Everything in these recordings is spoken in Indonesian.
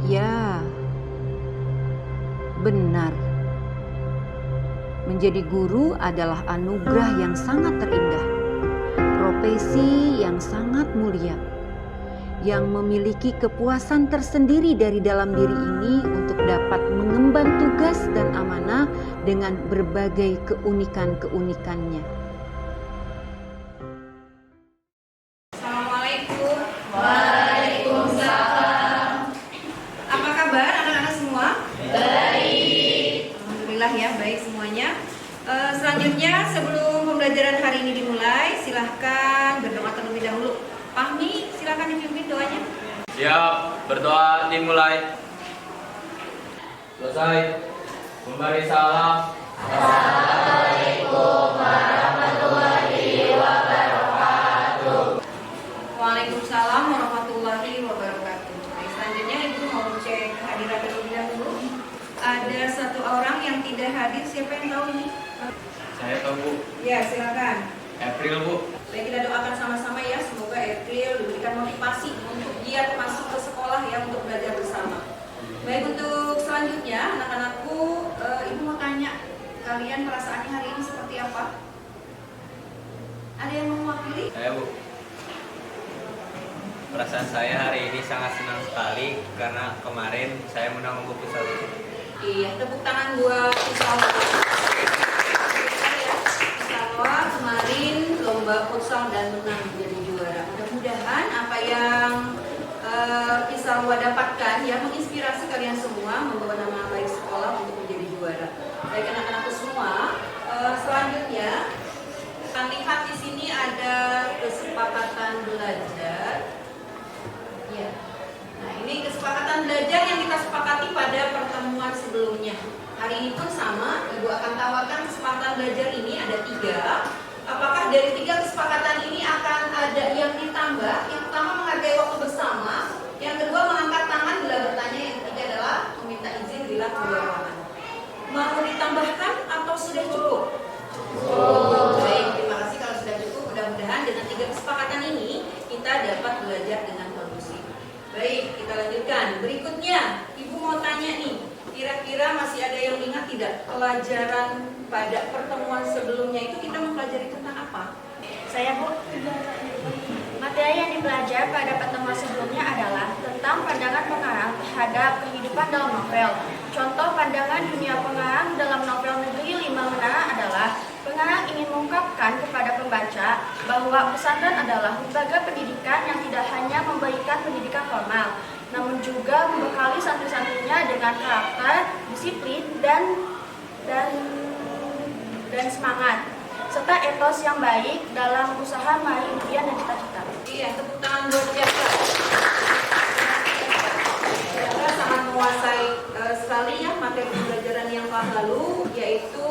Ya, benar. Menjadi guru adalah anugerah yang sangat terindah, profesi yang sangat mulia, yang memiliki kepuasan tersendiri dari dalam diri ini untuk dapat mengemban tugas dan amanah dengan berbagai keunikan-keunikannya. Assalamualaikum. Waalaikumsalam. Apa kabar anak-anak semua? Baik. Alhamdulillah ya, baik semuanya. Selanjutnya sebelum pembelajaran hari ini dimulai, silahkan berdoa terlebih dahulu. Fahmi, silahkan dipimpin doanya. Siap, berdoa dimulai. Selesai. Memberi salam. Assalamualaikum warahmatullahi wabarakatuh. Waalaikumsalam warahmatullahi wabarakatuh. Baik, selanjutnya Ibu mau cek kehadiran terlebih dahulu. Ada satu orang yang tidak hadir, siapa yang tahu ini? Saya tahu, Bu. Ya, silakan. April, Bu. Baik, kita doakan sama-sama ya, semoga April diberikan motivasi untuk giat masuk ke sekolah ya, untuk belajar bersama. Baik, untuk selanjutnya anak-anakku, Ibu mau tanya, kalian perasaannya hari ini seperti apa? Ada yang mau mewakili? Saya, Bu. Perasaan saya hari ini sangat senang sekali karena kemarin saya menang lomba futsal. Iya, tepuk tangan buat Salwa. Salwa kemarin lomba futsal dan menang menjadi juara. Mudah-mudahan apa yang Salwa dapatkan ya menginspirasi kalian semua membawa nama baik sekolah untuk menjadi juara. Baik anak-anakku semua, selanjutnya kita lihat di sini ada kesepakatan belajar. Ya. Nah, ini kesepakatan belajar yang kita sepakati pada pertemuan sebelumnya. Hari ini pun sama, Ibu akan tawarkan kesepakatan belajar ini ada 3. Apakah dari 3 kesepakatan ini akan ada yang ditambah? Yang pertama menghargai waktu bersama, yang kedua mengangkat tangan bila bertanya, yang ketiga adalah meminta izin bila keluar ruangan. Mau ditambahkan atau sudah cukup? Baik, terima kasih kalau sudah cukup. Mudah-mudahan dengan 3 kesepakatan ini kita dapat belajar dengan kondusif. Baik, kita lanjutkan. Berikutnya, Ibu mau tanya nih, kira-kira masih ada yang ingat tidak pelajaran pada pertemuan sebelumnya itu kita mempelajari tentang apa? Saya, Bu. Materi yang dipelajari pada pertemuan sebelumnya adalah tentang pandangan pengarang terhadap kehidupan dalam novel. Contoh pandangan dunia pengarang dalam novel Negeri 5 Menara adalah pengarang ingin mengungkapkan kepada pembaca bahwa pesantren adalah lembaga pendidikan yang tidak hanya memberikan pendidikan formal, namun juga membekali santri-santrinya dengan karakter, disiplin, dan semangat, serta etos yang baik dalam usaha meraih impian dan cita-cita. Iya, tepuk tangan buat Jaka. Jaka sangat menguasai sekali ya materi pembelajaran yang telah lalu, yaitu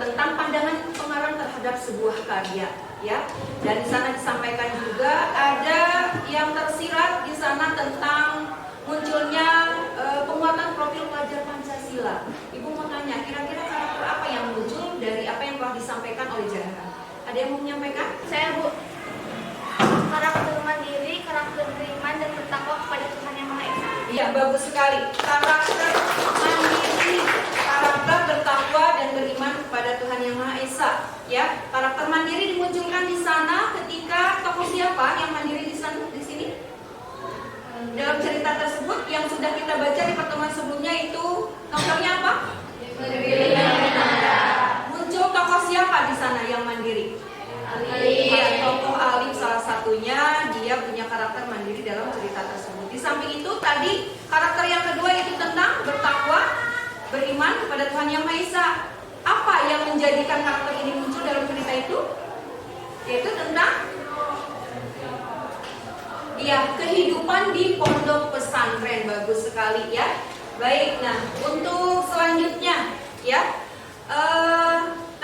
tentang pandangan pengarang terhadap sebuah karya, ya. Dan di sana disampaikan juga ada yang tersirat di sana tentang munculnya penguatan profil pelajar Pancasila. Ibu mau tanya, kira-kira karakter apa yang muncul dari apa yang telah disampaikan oleh Jaka? Ada yang mau menyampaikan? Saya, Bu. Karakter mandiri, karakter beriman, dan bertakwa kepada Tuhan Yang Maha Esa. Iya, bagus sekali. Karakter mandiri, karakter bertakwa dan beriman kepada Tuhan Yang Maha Esa. Ya, karakter mandiri dimunculkan di sana ketika tokoh siapa yang mandiri di sana di sini? Dalam cerita tersebut yang sudah kita baca di pertemuan sebelumnya itu novelnya apa? Muncul tokoh siapa di sana yang mandiri? Iya, tokoh Alim salah satunya, dia punya karakter mandiri dalam cerita tersebut. Di samping itu tadi karakter yang kedua itu tentang bertakwa, beriman kepada Tuhan Yang Maha Esa. Apa yang menjadikan karakter ini muncul dalam cerita itu? Yaitu tentang kehidupan di pondok pesantren. Bagus sekali ya. Baik, nah untuk selanjutnya ya.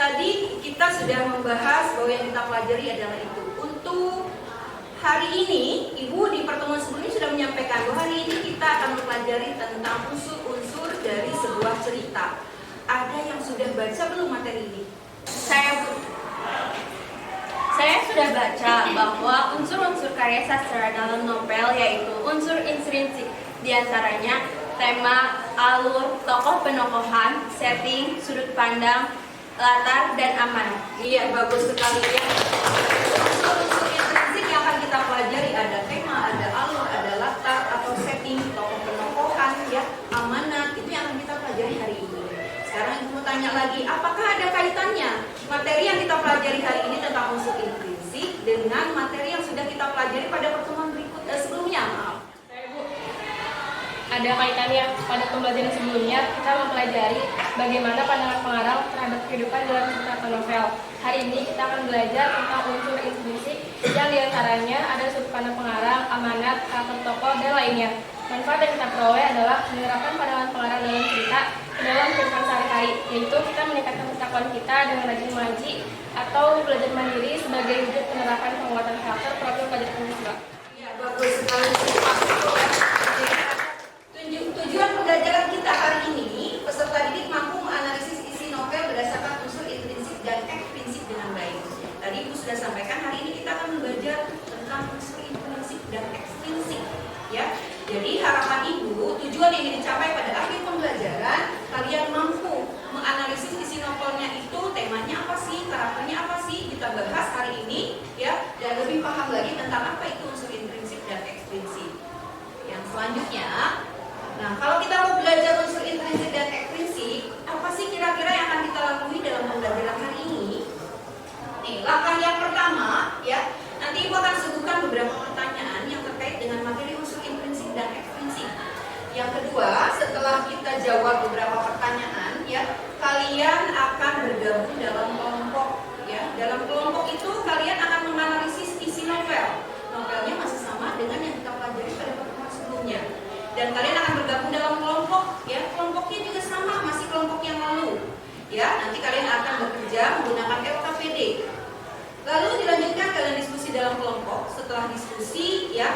Tadi kita sudah membahas bahwa yang kita pelajari adalah itu. Untuk hari ini, Ibu di pertemuan sebelumnya sudah menyampaikan bahwa hari ini kita akan mempelajari tentang unsur-unsur dari sebuah cerita. Ada yang sudah baca belum materi ini? Saya, Bu. Saya sudah baca bahwa unsur-unsur karya sastra dalam novel yaitu unsur intrinsik, diantaranya tema, alur, tokoh penokohan, setting, sudut pandang, latar, dan amanat. Iya, bagus sekali ya. Unsur-unsur intrinsik yang akan kita pelajari ada tema, ada alur, ada latar atau setting, tokoh penokohan, ya, amanat, itu yang akan kita pelajari hari ini. Sekarang Ibu mau tanya lagi, apakah ada kaitannya materi yang kita pelajari hari ini tentang unsur intrinsik dengan materi yang sudah kita pelajari pada pertemuan sebelumnya? Maaf. Ada kaitannya. Pada pembelajaran sebelumnya kita mempelajari bagaimana pandangan pengarang terhadap kehidupan dalam cerita atau novel. Hari ini kita akan belajar tentang unsur intrinsik yang diantaranya ada sudut pandang pengarang, amanat, karakter tokoh, dan lainnya. Manfaat yang kita peroleh adalah menerapkan pandangan pengarang dalam cerita ke dalam kehidupan sehari-hari, yaitu kita meningkatkan pengetahuan kita dengan rajin mengaji atau belajar mandiri sebagai wujud penerapan penguatan karakter profil pelajar penuliswa. Ya, bagus sekali. Tujuan pembelajaran kita hari ini, peserta didik mampu menganalisis isi novel berdasarkan unsur intrinsik dan ekstrinsik dengan baik. Tadi Ibu sudah sampaikan, hari ini kita akan belajar tentang unsur intrinsik dan ekstrinsik. Ya, jadi harapan Ibu, tujuan yang ingin dicapai pada akhir pembelajaran, kalian mampu menganalisis isi novelnya itu, temanya apa sih, karakternya apa sih, kita bahas hari ini, ya, dan lebih paham lagi tentang apa itu unsur intrinsik dan ekstrinsik. Yang selanjutnya, nah, kalau kita mau belajar unsur intrinsik dan ekstrinsik, apa sih kira-kira yang akan kita lakukan dalam pembelajaran hari ini? Nih, langkah yang pertama, ya, nanti Ibu akan suguhkan beberapa pertanyaan yang terkait dengan materi unsur intrinsik dan ekstrinsik. Yang kedua, setelah kita jawab beberapa pertanyaan, ya, kalian akan bergabung dalam kelompok, ya. Dalam kelompok itu kalian akan menganalisis isi novel. Novelnya masih sama dengan yang kita pelajari pada pertemuan sebelumnya. Dan kalian akan bergabung dalam kelompok, ya, kelompoknya juga sama, masih kelompok yang lalu, ya. Nanti kalian akan bekerja menggunakan LKPD. Lalu dilanjutkan kalian diskusi dalam kelompok. Setelah diskusi, ya,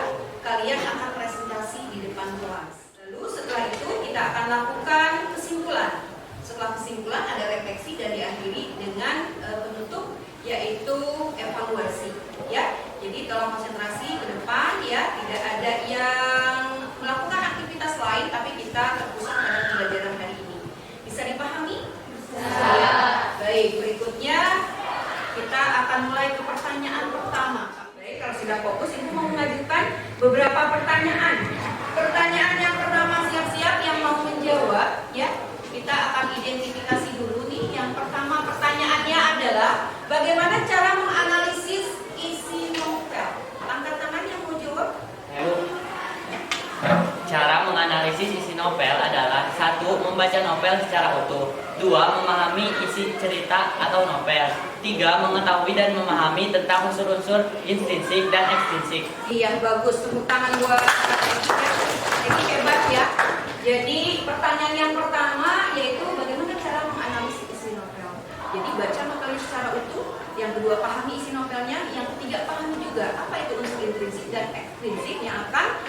kalian akan presentasi di depan kelas. Lalu setelah itu kita akan lakukan kesimpulan. Setelah kesimpulan ada refleksi dan diakhiri dengan penutup, yaitu evaluasi, ya. Jadi tolong konsentrasi ke depan, ya, tidak ada yang melakukan aktivitas lain, tapi kita terpusat pada pembelajaran hari ini. Bisa dipahami? Bisa. Baik, berikutnya kita akan mulai ke pertanyaan pertama. Baik, kalau sudah fokus, Ibu mau mengajukan beberapa pertanyaan. Pertanyaan yang pertama, siap-siap yang mau menjawab, ya. Kita akan identifikasi dulu nih. Yang pertama pertanyaannya adalah bagaimana cara menganalisis isi novel? Angkat tangan yang mau jawab. Cara menganalisis isi novel adalah 1. Membaca novel secara utuh, 2. Memahami isi cerita atau novel, 3. Mengetahui dan memahami tentang unsur-unsur intrinsik dan ekstrinsik. Iya, bagus. Tepuk tangan buat ini, hebat ya. Jadi pertanyaan yang pertama yaitu bagaimana cara menganalisis isi novel. Jadi baca novelnya secara utuh, yang kedua pahami isi novelnya, yang ketiga pahami juga apa itu unsur intrinsik dan ekstrinsik yang akan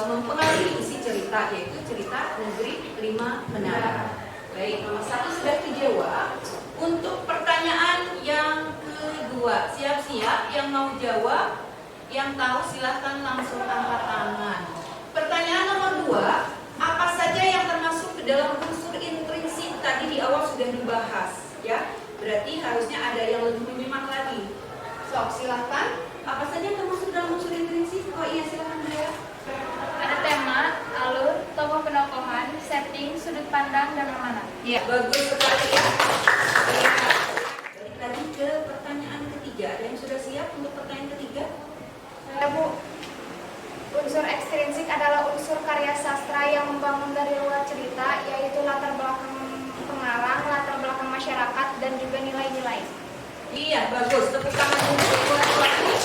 mempengaruhi isi cerita, yaitu cerita Negeri 5 Menara. Baik, nomor 1 sudah dijawab. Untuk pertanyaan yang kedua, siap-siap yang mau jawab, yang tahu silahkan langsung angkat tangan. Pertanyaan nomor 2, apa saja yang termasuk ke dalam unsur intrinsik? Tadi di awal sudah dibahas, ya. Berarti harusnya ada yang lebih menyimak lagi. Sok, silahkan. Apa saja yang termasuk dalam unsur intrinsik? Oh iya, silahkan Dea. Ada tema, alur, tokoh penokohan, setting, sudut pandang, dan amanat. Iya, bagus sekali ya. Ya. Balik lagi ke pertanyaan ketiga. Ada yang sudah siap untuk pertanyaan ketiga? Ya, Bu. Unsur ekstrinsik adalah unsur karya sastra yang membangun dari luar cerita, yaitu latar belakang pengarang, latar belakang masyarakat, dan juga nilai-nilai. Iya, bagus. Tepuk tangan untuk lagi.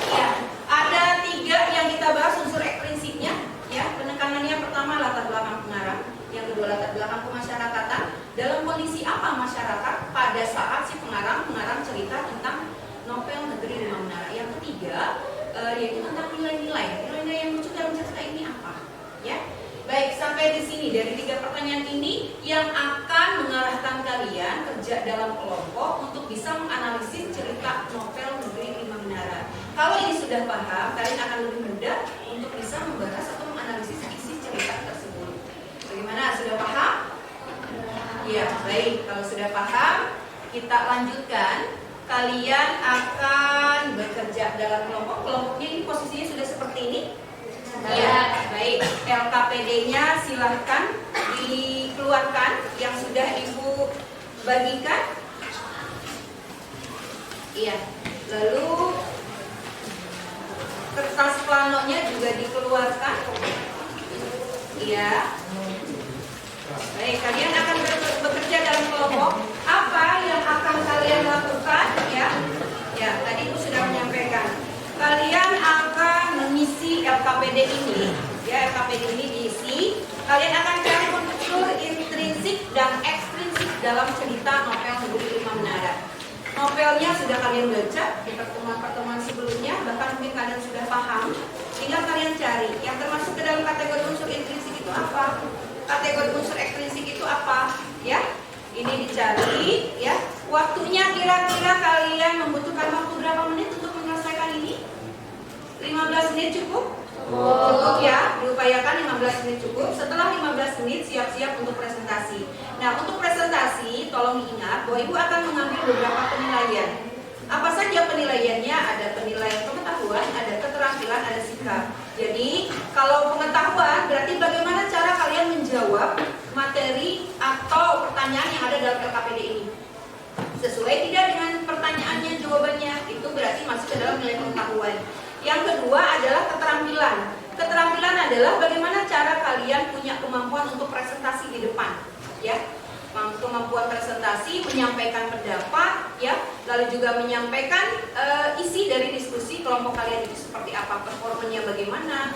Iya, ada 3 yang kita bahas unsur ekstrinsiknya. Ya, penekanannya pertama latar belakang pengarang, yang kedua latar belakang pemasyarakatan. Dalam kondisi apa masyarakat pada saat si pengarang cerita tentang novel Negeri 5 Menara. Yang ketiga yaitu tentang nilai-nilai. Nilai-nilai yang muncul dalam cerita ini apa? Ya. Baik, sampai di sini dari 3 pertanyaan ini yang akan mengarahkan kalian kerja dalam kelompok untuk bisa menganalisis cerita novel Negeri sudah paham, kalian akan lebih mudah untuk bisa membahas atau menganalisis isi cerita tersebut. Bagaimana? Sudah paham? Ya, baik. Kalau sudah paham, kita lanjutkan. Kalian akan bekerja dalam kelompok. Kelompoknya ini posisinya sudah seperti ini. Ya, baik. LKPD-nya silahkan dikeluarkan yang sudah Ibu bagikan. Iya. Lalu kertas planonya juga dikeluarkan. Iya. Baik, kalian akan bekerja dalam kelompok. Apa yang akan kalian lakukan? Ya, tadi Ibu sudah menyampaikan. Kalian akan mengisi LKPD ini. Ya, LKPD ini diisi. Kalian akan cari unsur intrinsik dan ekstrinsik dalam cerita novel Negeri Lima Menara. Novelnya sudah kalian baca di pertemuan-pertemuan sebelumnya, bahkan mungkin kalian sudah paham. Tinggal kalian cari yang termasuk ke dalam kategori unsur intrinsik itu apa, kategori unsur ekstrinsik itu apa, ya. Ini dicari, ya. Waktunya kira-kira kalian membutuhkan waktu berapa menit untuk menyelesaikan ini? 15 menit cukup? Cukup ya, diupayakan 15 menit cukup. Setelah 15 menit siap-siap untuk presentasi. Nah, untuk presentasi tolong diingat bahwa Ibu akan mengambil beberapa penilaian. Apa saja penilaiannya? Ada penilaian pengetahuan, ada keterampilan, ada sikap. Jadi, kalau pengetahuan berarti bagaimana cara kalian menjawab materi atau pertanyaan yang ada dalam LKPD ini. Sesuai tidak dengan pertanyaannya, jawabannya, itu berarti masuk ke dalam nilai pengetahuan. Yang kedua adalah keterampilan. Keterampilan adalah bagaimana cara kalian punya kemampuan untuk presentasi di depan, ya. Kemampuan presentasi, menyampaikan pendapat, ya, lalu juga menyampaikan isi dari diskusi kelompok kalian itu seperti apa, performanya bagaimana,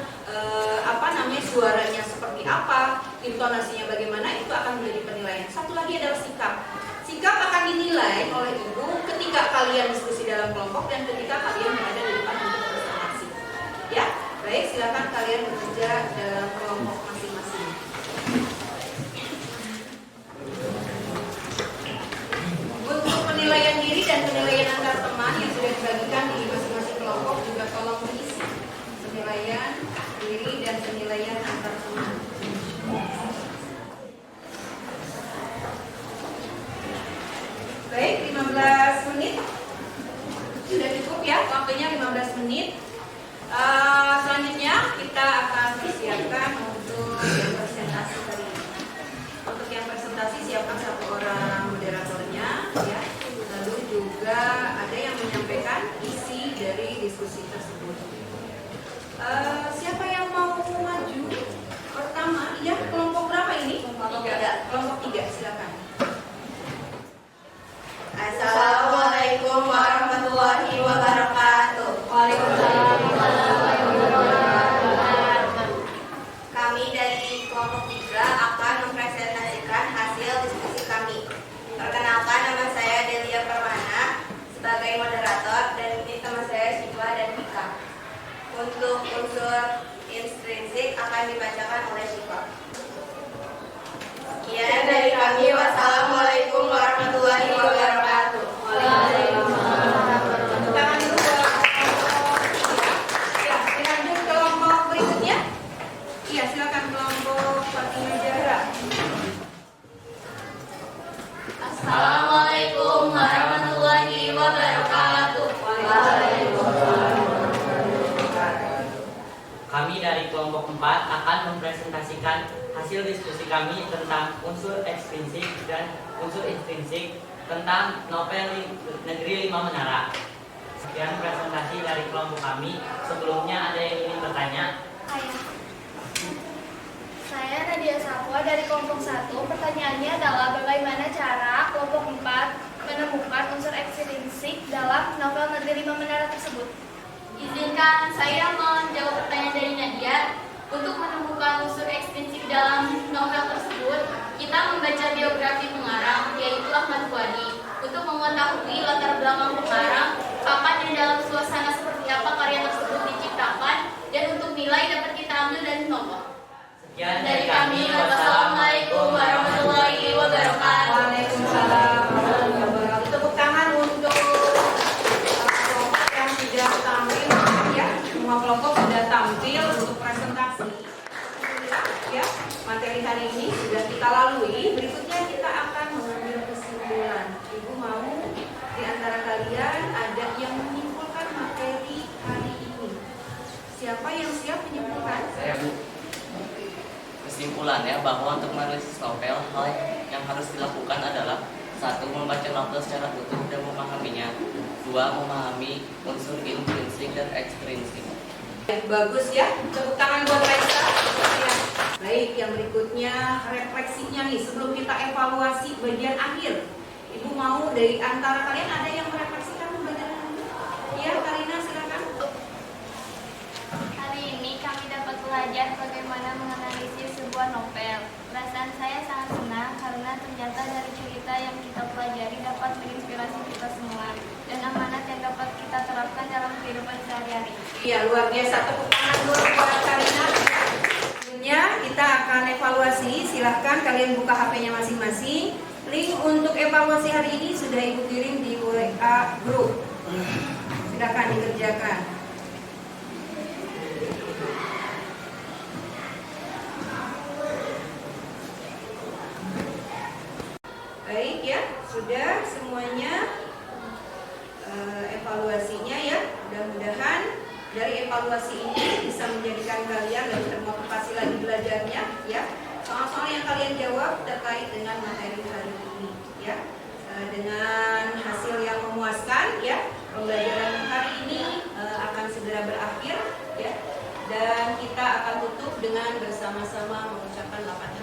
suaranya seperti apa, intonasinya bagaimana, itu akan menjadi penilaian. Satu lagi adalah sikap. Sikap akan dinilai oleh Ibu ketika kalian diskusi dalam kelompok dan ketika kalian berada di depan untuk presentasi. Ya, baik, silakan kalian bekerja dalam kelompok masing-masing. Untuk penilaian diri dan penilaian antar teman yang sudah dibagikan di masing-masing kelompok juga tolong diisi penilaian diri dan penilaian antar teman. Baik, 15 menit sudah cukup ya, waktunya 15 menit. Selanjutnya kita akan persiapkan untuk yang presentasi kali ini. Untuk yang presentasi siapkan satu orang moderatornya, ya. Lalu juga ada yang menyampaikan isi dari diskusi tersebut. Siapa yang mau maju? Pertama, ya, kelompok berapa ini? Kelompok 3, silakan. Assalamualaikum warahmatullahi wabarakatuh. Waalaikumsalam warahmatullahi wabarakatuh. Kami dari kelompok 3 akan mempresentasikan hasil diskusi kami. Perkenalkan, nama saya Delia Permana sebagai moderator dan ini teman saya Syifa dan Mika. Untuk unsur intrinsik akan dibacakan oleh Syifa. Sekian dari kami. Wassalamualaikum warahmatullahi wabarakatuh. Tangan dulu buat ya, dilanjut kelompok berikutnya. Iya, silakan kelompok Fatimah Zahra. Assalamualaikum warahmatullahi wabarakatuh. Kami dari kelompok 4 akan mempresentasikan hasil diskusi kami tentang unsur ekstrinsik dan unsur intrinsik tentang novel Negeri Lima Menara. Sekian presentasi dari kelompok kami. Sebelumnya ada yang ingin bertanya? Saya Nadia Safwa dari kelompok 1. Pertanyaannya adalah bagaimana cara kelompok 4 menemukan unsur ekstrinsik dalam novel Negeri Lima Menara tersebut? Izinkan saya menjawab pertanyaan dari Nadia. Untuk menemukan unsur ekstrinsik dalam novel tersebut, kita membaca biografi pengarang, yaitu Ahmad Fuadi, untuk mengetahui latar belakang pengarang, kapan dan dalam suasana seperti apa karya tersebut diciptakan, dan untuk nilai dapat kita ambil dari novel. Sekian Dari kami, wassalamualaikum warahmatullahi wabarakatuh. Waalaikumsalam warahmatullahi wabarakatuh. Tepuk tangan untuk kelompok yang sudah tampil, ya. semua kelompok sudah tampil untuk presentasi. Ya, materi hari ini sudah kita lalui. Berikutnya kita akan mengambil kesimpulan. Ibu mau di antara kalian ada yang menyimpulkan materi hari ini. Siapa yang siap menyimpulkan? Saya, Bu. Kesimpulannya bahwa untuk menulis novel, hal yang harus dilakukan adalah 1. Membaca novel secara utuh dan memahaminya. 2. Memahami unsur intrinsik dan ekstrinsik. Bagus ya, tepuk tangan buat Raisa. Ya. Baik, yang berikutnya refleksinya nih sebelum kita evaluasi bagian akhir. Ibu mau dari antara kalian ada yang merefleksikan bagian akhir? Ya, Karina silakan. Hari ini kami dapat belajar bagaimana menganalisis sebuah novel. Perasaan saya sangat senang karena ternyata dari cerita yang kita pelajari dapat menginspirasi kita semua dan amanat yang dapat kita terapkan dalam kehidupan sehari-hari. Iya, luar biasa. Tepuk tangan dulu buat Karina. Sebelumnya kita akan evaluasi. Silahkan kalian buka HP-nya masing-masing. Link untuk evaluasi hari ini sudah Ibu kirim di WA Group. Silahkan dikerjakan. Baik ya, sudah semuanya evaluasinya ya. Mudah-mudahan dari evaluasi ini bisa menjadikan kalian lebih termotivasi lagi belajarnya ya. Soal-soal yang kalian jawab terkait dengan materi hari ini ya. Dengan hasil yang memuaskan ya, pembelajaran hari ini akan segera berakhir ya. Dan kita akan tutup dengan bersama-sama mengucapkan 8